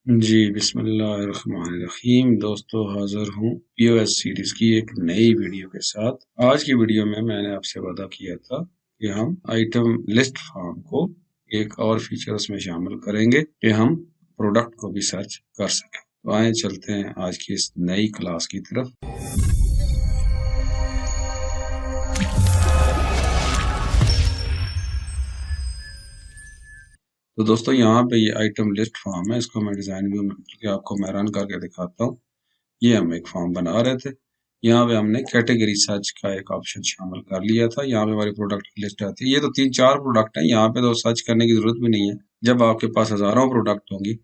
जी, बिस्मिल्लाहिर्रहमानिर्रहीम। दोस्तों, हाज़िर हूँ पीओएस सीरीज़ की एक नई वीडियो के साथ। आज की वीडियो में मैंने आपसे वादा किया था कि हम आइटम लिस्ट फॉर्म को एक और फीचर उसमें शामिल करेंगे कि हम प्रोडक्ट को भी सर्च कर सकें। तो आइए चलते हैं आज की इस नई क्लास की तरफ। तो दोस्तों, यहाँ पे ये आइटम लिस्ट फॉर्म है। इसको मैं डिज़ाइन व्यू में आपको मैं रन करके दिखाता हूँ। ये हम एक फॉर्म बना रहे थे। यहाँ पे हमने कैटेगरी सर्च का एक ऑप्शन शामिल कर लिया था। यहाँ पे हमारी प्रोडक्ट की लिस्ट आती है। ये तो 3-4 प्रोडक्ट हैं, यहाँ पे तो सर्च करने की जरूरत भी नहीं है। जब आपके पास हजारों प्रोडक्ट होंगी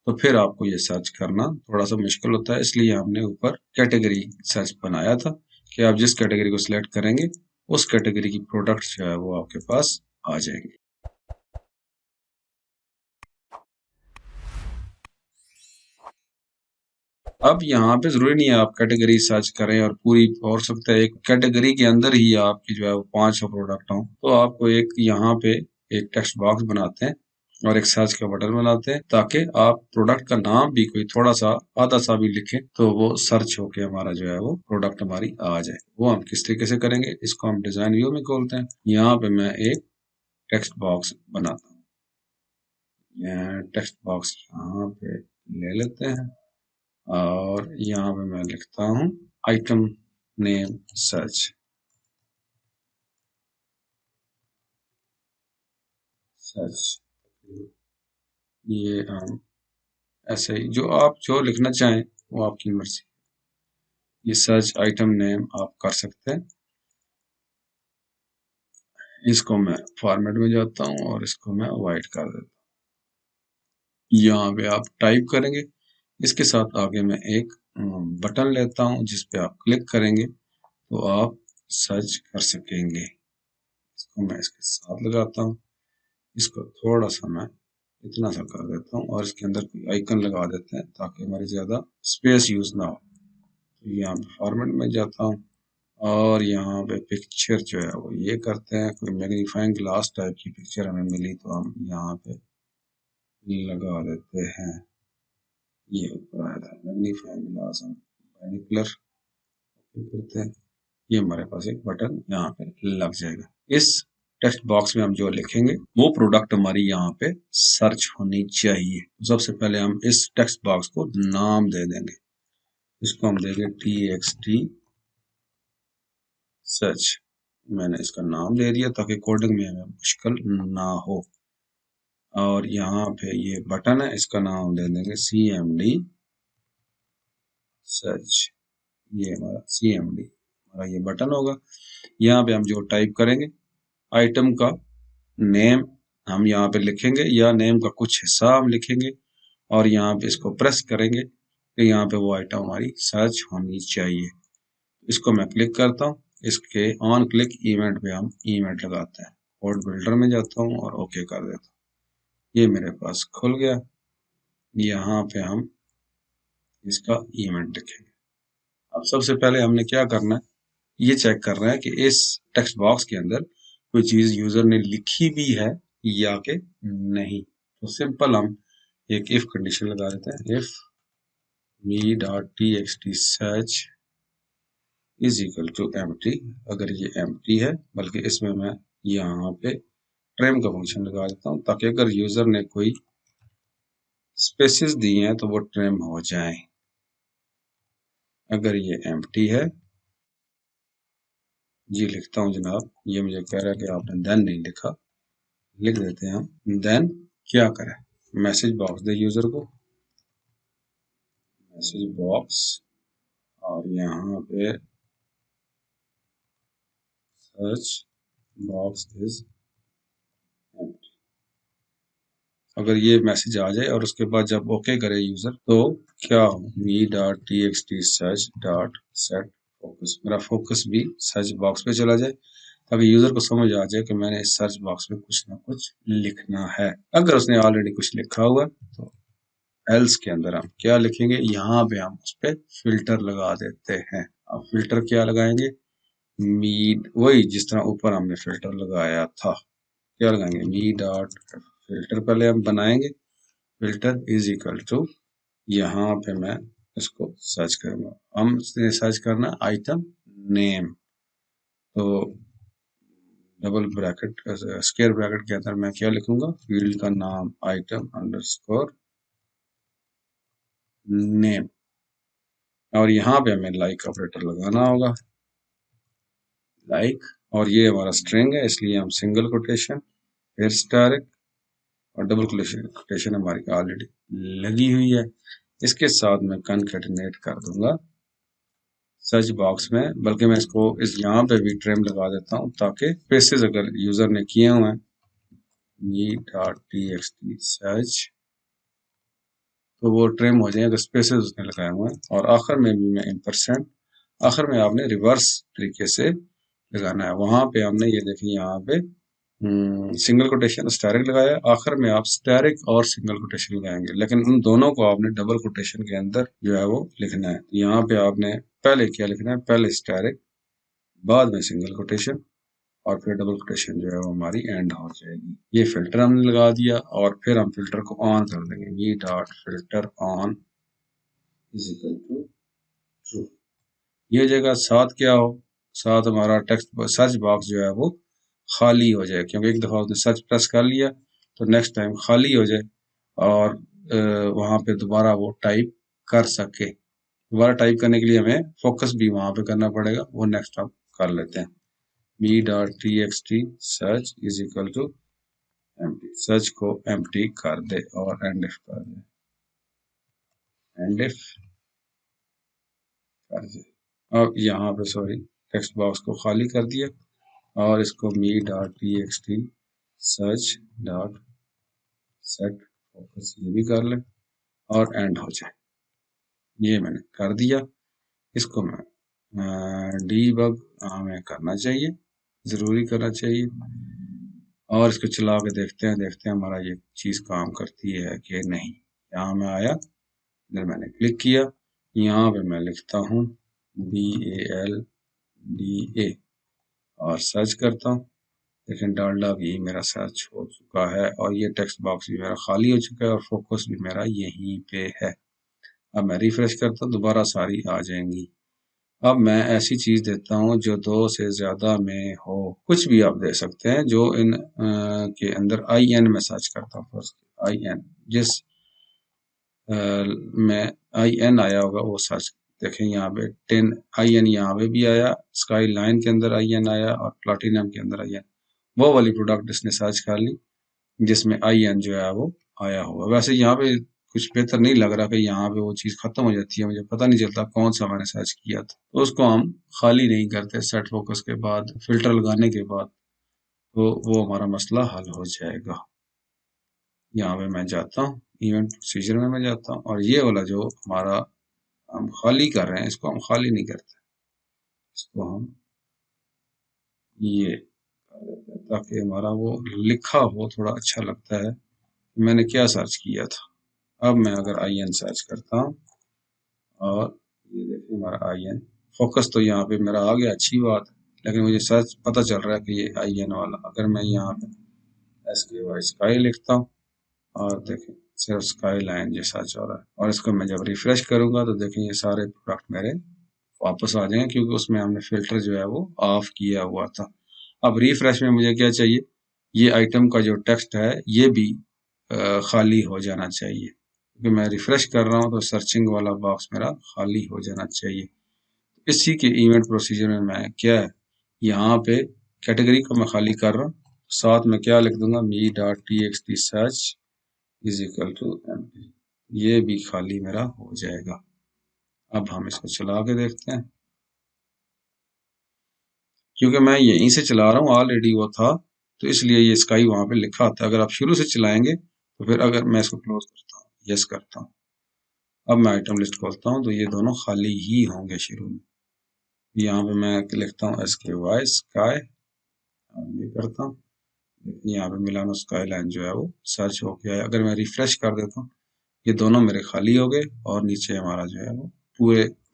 तो फिर आपको ये सर्च करना थोड़ा सा मुश्किल होता है। इसलिए हमने ऊपर कैटेगरी सर्च बनाया था कि आप जिस कैटेगरी को सिलेक्ट करेंगे उस कैटेगरी की प्रोडक्ट जो है वो आपके पास आ जाएंगे। अब यहाँ पे जरूरी नहीं है आप कैटेगरी सर्च करें और पूरी, हो सकता है एक कैटेगरी के अंदर ही आपकी जो है वो 500 प्रोडक्ट हो। तो आपको एक यहाँ पे एक टेक्स्ट बॉक्स बनाते हैं और एक सर्च का बटन बनाते हैं ताकि आप प्रोडक्ट का नाम भी कोई थोड़ा सा आधा सा भी लिखें तो वो सर्च होके हमारा जो है वो प्रोडक्ट हमारी आ जाए। वो हम किस तरीके से करेंगे, इसको हम डिजाइन व्यू में खोलते हैं। यहाँ पे मैं एक टेक्स्ट बॉक्स बनाता हूँ। टेक्स्ट बॉक्स यहाँ पे ले लेते हैं और यहाँ पे मैं लिखता हूँ आइटम नेम सर्च। सर्च ये हम ऐसे ही जो आप जो लिखना चाहें वो आपकी मर्जी। ये सर्च आइटम नेम आप कर सकते हैं। इसको मैं फॉर्मेट में जाता हूँ और इसको मैं वाइट कर देता हूँ। यहाँ पे आप टाइप करेंगे। इसके साथ आगे मैं एक बटन लेता हूँ जिस पे आप क्लिक करेंगे तो आप सर्च कर सकेंगे। इसको मैं इसके साथ लगाता हूँ। इसको थोड़ा सा मैं इतना सा कर देता हूँ और इसके अंदर कोई आइकन लगा देते हैं ताकि हमारी ज्यादा स्पेस यूज ना हो। तो यहाँ पे फॉर्मेट में जाता हूँ और यहाँ पे पिक्चर जो है वो ये करते हैं। कोई मैग्नीफाइंग ग्लास टाइप की पिक्चर हमें मिली तो हम यहाँ पे लगा देते हैं। ये ऊपर आया था मैग्नीफाइंग ग्लास, हम बाइनोकुलर करते हैं। ये हमारे पास एक बटन यहाँ पे लग जाएगा। इस टेक्स्ट बॉक्स में हम जो लिखेंगे वो प्रोडक्ट हमारी यहाँ पे सर्च होनी चाहिए। सबसे पहले हम इस टेक्स्ट बॉक्स को नाम दे देंगे। इसको हम देंगे TXT सर्च। मैंने इसका नाम दे दिया ताकि कोडिंग में हमें मुश्किल ना हो। और यहाँ पे ये बटन है, इसका नाम दे देंगे CMD सर्च। ये हमारा CMD हमारा ये बटन होगा। यहाँ पे हम जो टाइप करेंगे आइटम का नेम हम यहाँ पे लिखेंगे या नेम का कुछ हिस्सा हम लिखेंगे और यहाँ पे इसको प्रेस करेंगे तो यहाँ पे वो आइटम हमारी सर्च होनी चाहिए। इसको मैं क्लिक करता हूँ। इसके ऑन क्लिक इवेंट पे हम इवेंट लगाते हैं। कोड बिल्डर में जाता हूँ और ओके कर देता हूँ। ये मेरे पास खुल गया। यहाँ पे हम इसका इवेंट लिखेंगे। अब सबसे पहले हमने क्या करना है, ये चेक करना है कि इस टेक्स्ट बॉक्स के अंदर कोई चीज यूजर ने लिखी भी है या कि नहीं। तो सिंपल हम एक इफ कंडीशन लगा देते हैं। If me.txt search is equal to empty. अगर ये एम्प्टी है, बल्कि इसमें मैं यहाँ पे ट्रिम का फंक्शन लगा देता हूँ ताकि अगर यूजर ने कोई स्पेसेस दी हैं तो वो ट्रिम हो जाए। अगर ये एम्प्टी है, जी लिखता हूँ जनाब, ये मुझे कह रहा है कि आपने देन नहीं लिखा। लिख देते हैं हम देन क्या करें, मैसेज बॉक्स दे यूजर को, मैसेज बॉक्स, और यहाँ पे सर्च बॉक्स इज एम्प्टी। अगर ये मैसेज आ जाए और उसके बाद जब ओके करे यूजर तो क्या हो, me.txt search dot set focus, मेरा फोकस भी सर्च बॉक्स पे चला जाए ताकि यूजर को समझ आ जाए कि मैंने इस सर्च बॉक्स में कुछ ना कुछ लिखना है। अगर उसने ऑलरेडी कुछ लिखा हुआ तो एल्स के अंदर हम क्या लिखेंगे, यहाँ पे हम उस पर फिल्टर लगा देते हैं। अब फिल्टर क्या लगाएंगे, मीड, वही जिस तरह ऊपर हमने फिल्टर लगाया था। क्या लगाएंगे, मी डॉट फिल्टर पहले हम बनाएंगे। फिल्टर इज इक्वल टू यहाँ पे मैं इसको सर्च करूंगा। हम सर्च करना आइटम नेम, तो डबल ब्रैकेट स्क्वायर ब्रैकेट के अंदर मैं क्या लिखूंगा, फील्ड का नाम आइटम अंडरस्कोर नेम, और यहाँ पे हमें लाइक ऑपरेटर लगाना होगा, लाइक, और ये हमारा स्ट्रिंग है इसलिए हम सिंगल कोटेशन फिर स्टारिक और डबल कोटेशन हमारी ऑलरेडी लगी हुई है। इसके साथ मैं कनकैटिनेट कर दूंगा सर्च बॉक्स में, बल्कि मैं इसको इस यहाँ पे भी ट्रिम लगा देता हूँ ताकि स्पेसेस अगर यूजर ने किए हुए हैं me.txt सर्च तो वो ट्रिम हो जाए अगर स्पेसेस उसने लगाए हुए हैं। और आखिर में भी मैं एम्परसेंड, आखिर में आपने रिवर्स तरीके से लगाना है। वहां पे हमने ये देखिए यहाँ पे सिंगल कोटेशन स्टैरिक लगाया, आखिर में आप स्टैरिक और सिंगल कोटेशन लगाएंगे, लेकिन उन दोनों को आपने डबल कोटेशन के अंदर जो है वो लिखना है। यहाँ पे आपने पहले क्या लिखना है, पहले स्टैरिक, बाद में सिंगल कोटेशन, और फिर डबल कोटेशन जो है वो हमारी एंड हो जाएगी। ये फिल्टर हमने लगा दिया और फिर हम फिल्टर को ऑन कर देंगे, me dot filter on is equal to true. ये जगह साथ क्या हो, साथ हमारा टेक्स्ट सर्च बॉक्स जो है वो खाली हो जाए, क्योंकि एक दफा उसने सर्च प्रेस कर लिया तो नेक्स्ट टाइम खाली हो जाए और वहां पे दोबारा वो टाइप कर सके। दोबारा टाइप करने के लिए हमें फोकस भी वहां पे करना पड़ेगा, वो नेक्स्ट हम कर लेते हैं। me.txt search is equal to empty, search को एम्प्टी कर दे और एंड इफ कर दे, एंड इफ कर दे। अब यहाँ पे सॉरी टेक्स्ट बॉक्स को खाली कर दिया और इसको me.txt search dot set focus ये भी कर ले और एंड हो जाए। ये मैंने कर दिया। इसको मैं डीबग हमें करना चाहिए, जरूरी करना चाहिए, और इसको चला के देखते हैं हमारा ये चीज काम करती है कि नहीं। यहाँ मैं आया, इधर मैंने क्लिक किया, यहाँ पे मैं लिखता हूँ BALDA और सर्च करता हूँ। लेकिन डालडा भी मेरा सर्च हो चुका है और ये टेक्स्ट बॉक्स भी मेरा खाली हो चुका है और फोकस भी मेरा यहीं पे है। अब मैं रिफ्रेश करता हूँ, दोबारा सारी आ जाएंगी। अब मैं ऐसी चीज देता हूँ जो 2 से ज्यादा में हो, कुछ भी आप दे सकते हैं जो इन के अंदर IN में सर्च करता हूँ। फर्स्ट IN, जिस में IN आया होगा वो सर्च, देखें यहाँ पे 10 IN यहाँ पे भी आया, स्काई लाइन के अंदर IN आया और प्लाटिनम के अंदर IN, वो वाली प्रोडक्ट इसने सर्च कर ली जिसमें IN जो है वो आया होगा। वैसे यहाँ पे कुछ बेहतर नहीं लग रहा कि यहाँ पे वो चीज खत्म हो जाती है, मुझे पता नहीं चलता कौन सा मैंने सर्च किया था। तो उसको हम खाली नहीं करते, सेट फोकस के बाद फिल्टर लगाने के बाद, तो वो हमारा मसला हल हो जाएगा। यहाँ पे मैं जाता हूँ, इवेंट प्रोसीजर में मैं जाता हूँ और ये वाला जो हमारा हम खाली कर रहे हैं इसको हम खाली नहीं करते, इसको हम ये कर देते हैं ताकि हमारा वो लिखा हो थोड़ा अच्छा लगता है मैंने क्या सर्च किया था। अब मैं अगर IN सर्च करता हूँ और ये देखिए हमारा IN फोकस तो यहाँ पे मेरा आ गया, अच्छी बात है, लेकिन मुझे सर्च पता चल रहा है कि ये IN वाला, अगर मैं यहाँ पे SKY स्काई लिखता हूँ और देखें सिर्फ स्काई लाइन जो सर्च हो रहा है, और इसको मैं जब रिफ्रेश करूंगा तो देखें ये सारे प्रोडक्ट मेरे वापस आ जाएंगे क्योंकि उसमें हमने फिल्टर जो है वो ऑफ किया हुआ था। अब रिफ्रेश में मुझे क्या चाहिए, ये आइटम का जो टेक्स्ट है ये भी खाली हो जाना चाहिए, क्योंकि मैं रिफ्रेश कर रहा हूँ तो सर्चिंग वाला बॉक्स मेरा खाली हो जाना चाहिए। इसी के इवेंट प्रोसीजर में मैं क्या है, यहाँ पे कैटेगरी को मैं खाली कर रहा हूँ, साथ में क्या लिख दूंगा, me.txt search is equal to empty, ये भी खाली मेरा हो जाएगा। अब हम इसको चला के देखते हैं, क्योंकि मैं यहीं से चला रहा हूँ ऑलरेडी वो था, तो इसलिए ये स्काई वहां पे लिखा आता है। अगर आप शुरू से चलाएंगे तो फिर अगर मैं इसको क्लोज करता हूँ, यस करता हूँ, अब मैं आइटम लिस्ट खोलता हूँ तो ये दोनों खाली ही होंगे शुरू में। यहाँ पे मैं लिखता हूँ SKY स्काई, ये करता हूँ, यहाँ पे मिलानो स्काई लाइन जो है वो सर्च हो गया है। अगर मैं रिफ्रेश कर देता हूँ ये दोनों मेरे खाली हो गए और नीचे हमारा जो है वो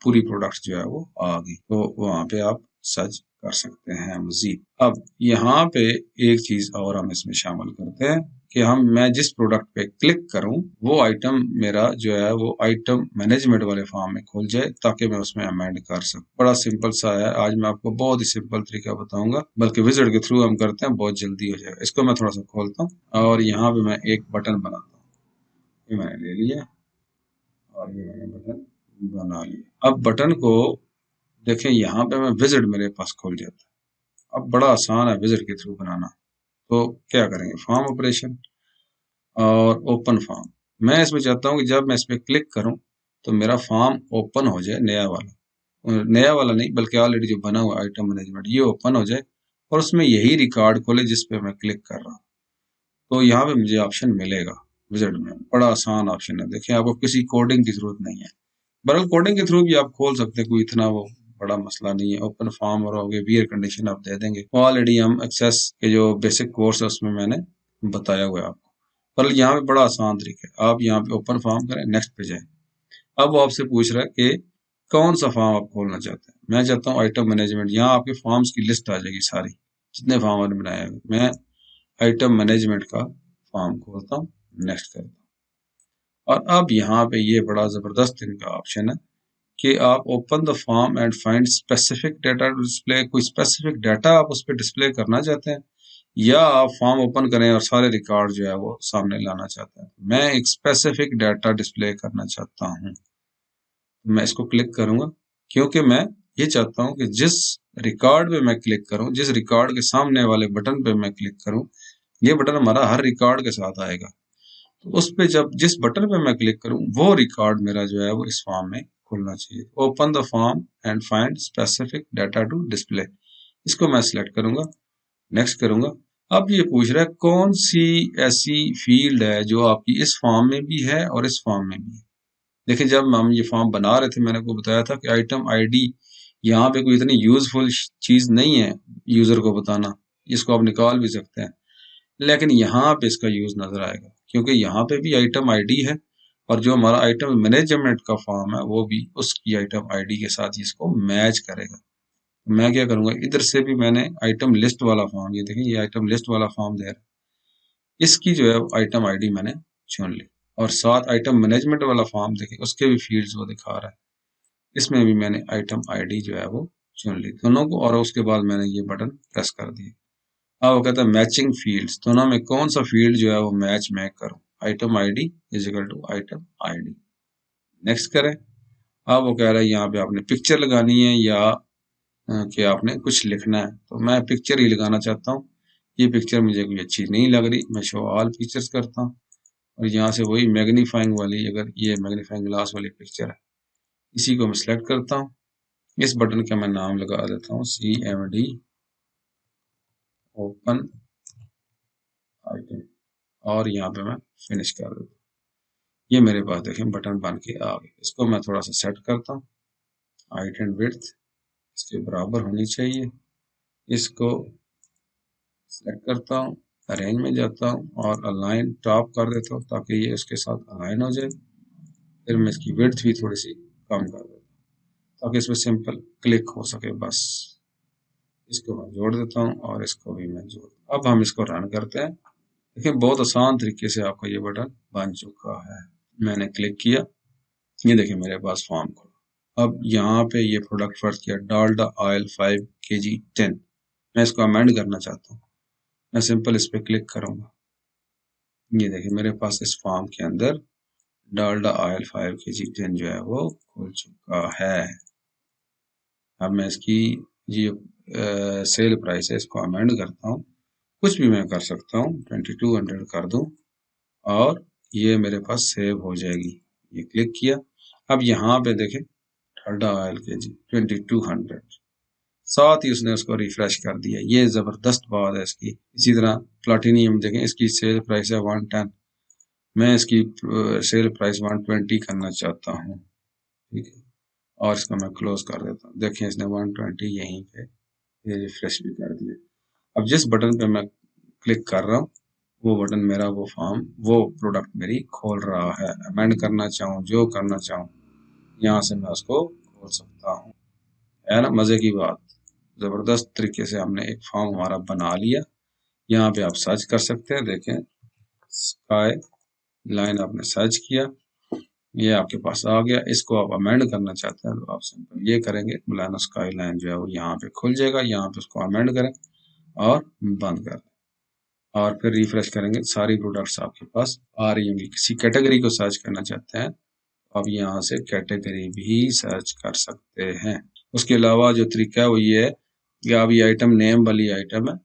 पूरी प्रोडक्ट जो है वो आ गई, तो वहां पे आप सर्च कर सकते हैं मजीद। अब यहाँ पे एक चीज और हम इसमें शामिल करते हैं कि मैं जिस प्रोडक्ट पे क्लिक करूं वो आइटम मेरा जो है वो आइटम मैनेजमेंट वाले फॉर्म में खुल जाए, ताकि मैं उसमें अमेंड कर सकूं। बड़ा सिंपल सा है, आज मैं आपको बहुत ही सिंपल तरीका बताऊंगा, बल्कि विजिट के थ्रू हम करते हैं, बहुत जल्दी हो जाएगा। इसको मैं थोड़ा सा खोलता हूँ और यहाँ पे मैं एक बटन बनाता हूँ। ये मैंने ले लिया और ये मैंने बटन बना लिया। अब बटन को देखें, यहाँ पे मैं विजिट मेरे पास खुल जाता है। अब बड़ा आसान है विजिट के थ्रू बनाना। तो क्या करेंगे, फॉर्म ऑपरेशन और ओपन फॉर्म। मैं इसमें चाहता हूँ कि जब मैं इस पर क्लिक करूँ तो मेरा फॉर्म ओपन हो जाए, नया वाला, नया वाला नहीं बल्कि ऑलरेडी जो बना हुआ आइटम मैनेजमेंट, ये ओपन हो जाए और उसमें यही रिकॉर्ड खोले जिस पे मैं क्लिक कर रहा हूँ। तो यहाँ पे मुझे ऑप्शन मिलेगा विजिट में, बड़ा आसान ऑप्शन है। देखिए, आपको किसी कोडिंग की जरूरत नहीं है। बरल कोडिंग के थ्रू भी आप खोल सकते हैं, कोई इतना वो बड़ा मसला नहीं है। ओपन फॉर्म और होगे वीयर कंडीशन आप दे देंगे, ऑलरेडी हम एक्सेस के जो बेसिक कोर्स है उसमें मैंने बताया हुआ है आपको। पर यहाँ पे बड़ा आसान तरीका है, आप यहाँ पे ओपन फॉर्म करें, नेक्स्ट पे जाए। अब वो आपसे पूछ रहा है कि कौन सा फॉर्म आप खोलना चाहते हैं। मैं चाहता हूँ आइटम मैनेजमेंट। यहाँ आपके फॉर्म्स की लिस्ट आ जाएगी सारी, जितने फॉर्म आपने बनाए हुए। मैं आइटम मैनेजमेंट का फॉर्म खोलता हूँ, नेक्स्ट करता हूँ। और अब यहाँ पे ये बड़ा जबरदस्त इनका ऑप्शन है कि आप open the form and find specific data to display. कोई स्पेसिफिक डाटा आप उस पर डिस्प्ले करना चाहते हैं, या आप फॉर्म ओपन करें और सारे रिकॉर्ड जो है वो सामने लाना चाहते हैं। मैं एक स्पेसिफिक डाटा डिस्प्ले करना चाहता हूँ, मैं इसको क्लिक करूंगा, क्योंकि मैं ये चाहता हूं कि जिस रिकॉर्ड पे मैं क्लिक करूं, जिस रिकॉर्ड के सामने वाले बटन पे मैं क्लिक करूं, ये बटन हमारा हर रिकॉर्ड के साथ आएगा। तो उस पे जब जिस बटन पे मैं क्लिक करूं, वो रिकॉर्ड मेरा जो है वो इस फॉर्म में खुलना चाहिए। Open the form and find specific data to display, इसको मैं सिलेक्ट करूंगा, नेक्स्ट करूंगा। अब ये पूछ रहा है कौन सी ऐसी फील्ड है जो आपकी इस फॉर्म में भी है और इस फॉर्म में भी है। देखिए, जब हम ये फॉर्म बना रहे थे मैंने आपको बताया था कि आइटम आईडी यहाँ पे कोई इतनी यूजफुल चीज नहीं है यूजर को बताना, इसको आप निकाल भी सकते हैं, लेकिन यहाँ पे इसका यूज नजर आएगा, क्योंकि यहाँ पे भी आइटम आईडी है और जो हमारा आइटम मैनेजमेंट का फॉर्म है वो भी उसकी आइटम आईडी के साथ इसको मैच करेगा। मैं क्या करूंगा, इधर से भी मैंने आइटम लिस्ट वाला फॉर्म, ये देखिए ये आइटम लिस्ट वाला फॉर्म दे रहा है, इसकी जो है आइटम आईडी मैंने चुन ली। और साथ आइटम मैनेजमेंट वाला फॉर्म देखिए, उसके भी फील्ड्स वो दिखा रहा है, इसमें भी मैंने आइटम आईडी जो है वो चुन ली दोनों को, और उसके बाद मैंने ये बटन प्रेस कर दिया। अब वो कहता है मैचिंग फील्ड्स, दोनों में कौन सा फील्ड जो है वो मैच मैं करूं। Item ID is equal to item ID, next करें। अब वो कह रहा है यहाँ पे आपने पिक्चर लगानी है या कि आपने कुछ लिखना है, तो मैं पिक्चर ही लगाना चाहता हूँ। ये पिक्चर मुझे कोई अच्छी नहीं लग रही, मैं शो ऑल पिक्चर्स करता हूँ और यहाँ से वही मैग्नीफाइंग वाली, अगर ये मैग्नीफाइंग ग्लास वाली पिक्चर है, इसी को मैं सिलेक्ट करता हूँ। इस बटन का मैं नाम लगा देता हूँ CMD ओपन आइटम, और यहाँ पे मैं फिनिश कर देता हूँ। ये मेरे पास देखें बटन बन के आ गए। इसको मैं थोड़ा सा सेट करता हूँ, हाइट एंड विड्थ इसके बराबर होनी चाहिए। इसको सेलेक्ट करता हूँ, अरेंज में जाता हूँ और अलाइन टॉप कर देता हूँ ताकि ये उसके साथ अलाइन हो जाए। फिर मैं इसकी विड्थ भी थोड़ी सी कम कर देता हूँ ताकि इसमें सिंपल क्लिक हो सके बस। इसको मैं जोड़ देता हूँ और इसको भी मैं जोड़। अब हम इसको रन करते हैं। देखिए, बहुत आसान तरीके से आपका ये बटन बन चुका है। मैंने क्लिक किया, ये देखिए मेरे पास फॉर्म खुला। अब यहाँ पे ये प्रोडक्ट फर्ज किया, डालडा ऑयल 5 kg 10, मैं इसको अमेंड करना चाहता हूँ। मैं सिंपल इस पर क्लिक करूंगा, ये देखिए मेरे पास इस फॉर्म के अंदर डालडा ऑयल 5 kg 10 जो है वो खुल चुका है। अब मैं इसकी ये सेल प्राइस है, इसको अमेंड करता हूँ, कुछ भी मैं कर सकता हूँ, 2200 कर दूं और ये मेरे पास सेव हो जाएगी। ये क्लिक किया। अब यहाँ पे देखें डालडा ऑयल kg 2200, साथ ही उसने उसको रिफ्रेश कर दिया। ये जबरदस्त बात है इसकी। इसी तरह प्लाटिनियम देखें, इसकी सेल प्राइस है 110, मैं इसकी सेल प्राइस 120 करना चाहता हूँ, ठीक है, और इसको मैं क्लोज कर देता हूँ। देखिए इसने 120 यहीं पे ये रिफ्रेश भी कर दिया। अब जिस बटन पे मैं क्लिक कर रहा हूँ वो बटन मेरा वो फॉर्म वो प्रोडक्ट मेरी खोल रहा है। अमेंड करना चाहूँ, जो करना चाहूँ, यहाँ से मैं उसको खोल सकता हूँ। है ना मजे की बात। जबरदस्त तरीके से हमने एक फॉर्म हमारा बना लिया। यहाँ पे आप सर्च कर सकते हैं, देखें स्काई लाइन आपने सर्च किया, ये आपके पास आ गया। इसको आप अमेंड करना चाहते हैं तो आप सिंपल ये करेंगे, मौलाना स्काई लाइन जो है वो यहाँ पे खुल जाएगा। यहाँ पे उसको अमेंड करें और बंद कर दें और फिर रिफ्रेश करेंगे, सारी प्रोडक्ट्स आपके पास आ रही होंगी। किसी कैटेगरी को सर्च करना चाहते हैं आप यहाँ से कैटेगरी भी सर्च कर सकते हैं। उसके अलावा जो तरीका है वो ये है कि आप ये आइटम नेम वाली आइटम है,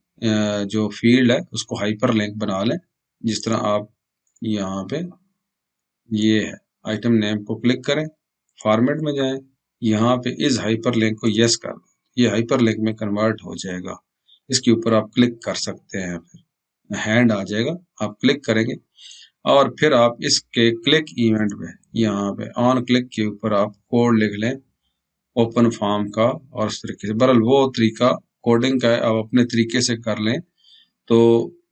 जो फील्ड है उसको हाइपर लिंक बना लें। जिस तरह आप यहाँ पे ये है आइटम नेम को क्लिक करें, फॉर्मेट में जाएं, यहाँ पे इस हाइपर लिंक को यस कर दें, ये हाइपर लिंक में कन्वर्ट हो जाएगा। इसके ऊपर आप क्लिक कर सकते हैं, फिर हैंड आ जाएगा, आप क्लिक करेंगे और फिर आप इसके क्लिक इवेंट पे यहाँ पे ऑन क्लिक के ऊपर आप कोड लिख लें ओपन फॉर्म का, और उस तरीके से बहरहाल वो तरीका कोडिंग का है, आप अपने तरीके से कर लें तो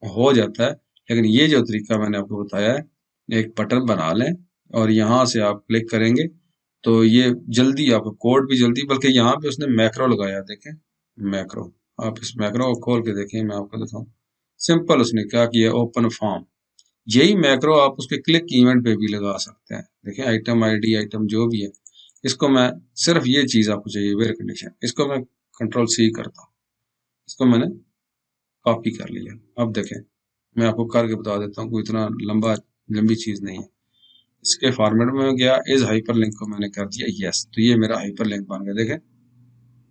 हो जाता है। लेकिन ये जो तरीका मैंने आपको बताया है, एक बटन बना लें और यहाँ से आप क्लिक करेंगे तो ये जल्दी आपका कोड भी जल्दी, बल्कि यहाँ पे उसने मैक्रो लगाया, देखें मैक्रो, आप इस मैक्रो को खोल के देखें, मैं आपको दिखाऊं। सिंपल उसने क्या किया, ओपन फॉर्म, यही मैक्रो आप उसके क्लिक इवेंट पे भी लगा सकते हैं। देखें आइटम आईडी, आइटम जो भी है, इसको मैं सिर्फ ये चीज आपको चाहिए वेयर कंडीशन, इसको मैं कंट्रोल सी करता हूँ, इसको मैंने कॉपी कर लिया। अब देखें मैं आपको करके बता देता हूँ, कोई इतना लंबी चीज नहीं है। इसके फॉर्मेट में गया, इस हाइपर लिंक को मैंने कर दिया यस, तो ये मेरा हाइपर लिंक बन गया। देखें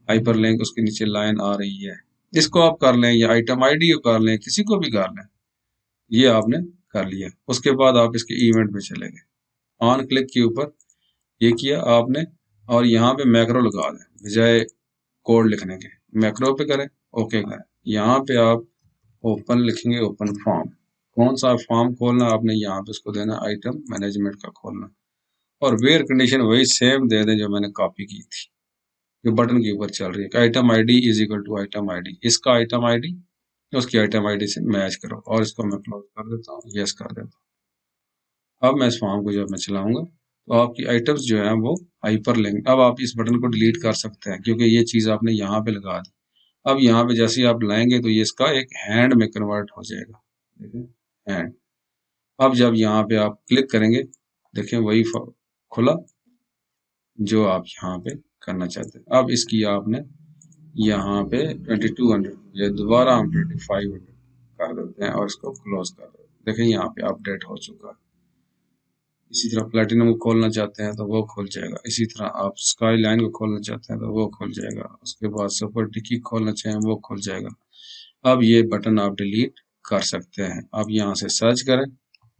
हाइपर लिंक, उसके नीचे लाइन आ रही है। इसको आप कर लें या आइटम आईडी को कर लें, किसी को भी कर लें, ये आपने कर लिया। उसके बाद आप इसके इवेंट पे चले गए, ऑन क्लिक के ऊपर ये किया आपने और यहाँ पे मैक्रो लगा दें, बजाय कोड लिखने के मैक्रो पे करें, ओके करें। यहाँ पे आप ओपन लिखेंगे, ओपन फॉर्म, कौन सा फॉर्म खोलना आपने यहाँ पे उसको देना आइटम मैनेजमेंट का खोलना, और वेयर कंडीशन वही सेम दे दें जो मैंने कॉपी की थी, जो बटन के ऊपर चल रही है। Item ID is equal to item ID, इसका आइटम आईडी उसकी आइटम आईडी से मैच करो, और इसको मैं क्लोज कर देता हूँ, यस कर देता हूँ। अब मैं इस फॉर्म को जब मैं चलाऊंगा तो आपकी आइटम्स जो है वो हाइपर लिंक, अब आप इस बटन को डिलीट कर सकते हैं क्योंकि ये चीज आपने यहाँ पे लगा दी। अब यहाँ पे जैसे ही आप लाएंगे तो ये इसका एक हैंड में कन्वर्ट हो जाएगा, देखें हैंड। अब जब यहाँ पे आप क्लिक करेंगे, देखें वही खुला जो आप यहाँ पे करना चाहते हैं। अब इसकी आपने यहाँ पे 2200 या दोबारा हम 2500 कर देते हैं और इसको क्लोज कर देते हैं। देखें यहाँ पे अपडेट हो चुका है। इसी तरह प्लेटिनम को खोलना चाहते हैं तो वो खुल जाएगा। इसी तरह आप स्काई लाइन को खोलना चाहते हैं तो वो खुल जाएगा। उसके बाद सुपर टिकी खोलना चाहें वो खुल जाएगा। अब ये बटन आप डिलीट कर सकते हैं। अब यहाँ से सर्च करें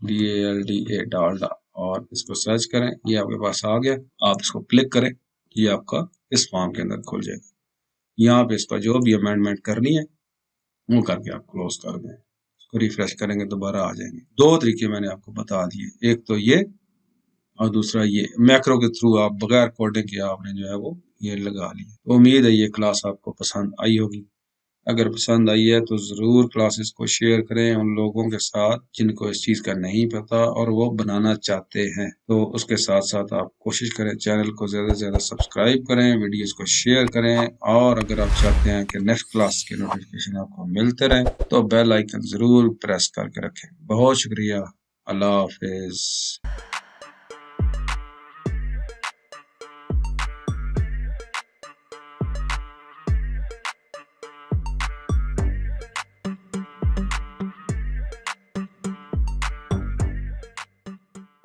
DALDA डालडा और इसको सर्च करें, ये आपके पास आ गया। आप इसको क्लिक करें, ये आपका इस फॉर्म के अंदर खुल जाएगा। यहाँ पे इसका जो भी अमेंडमेंट करनी है वो करके आप क्लोज कर दें, इसको रिफ्रेश करेंगे दोबारा आ जाएंगे। दो तरीके मैंने आपको बता दिए, एक तो ये और दूसरा ये मैक्रो के थ्रू आप बगैर कोडिंग के आपने जो है वो ये लगा लिया। तो उम्मीद है ये क्लास आपको पसंद आई होगी। अगर पसंद आई है तो ज़रूर क्लासेस को शेयर करें उन लोगों के साथ जिनको इस चीज़ का नहीं पता और वो बनाना चाहते हैं। तो उसके साथ साथ आप कोशिश करें चैनल को ज़्यादा से ज़्यादा सब्सक्राइब करें, वीडियोस को शेयर करें, और अगर आप चाहते हैं कि नेक्स्ट क्लास के नोटिफिकेशन आपको मिलते रहें तो बेल आइकन ज़रूर प्रेस करके रखें। बहुत शुक्रिया, अल्लाह हाफिज़।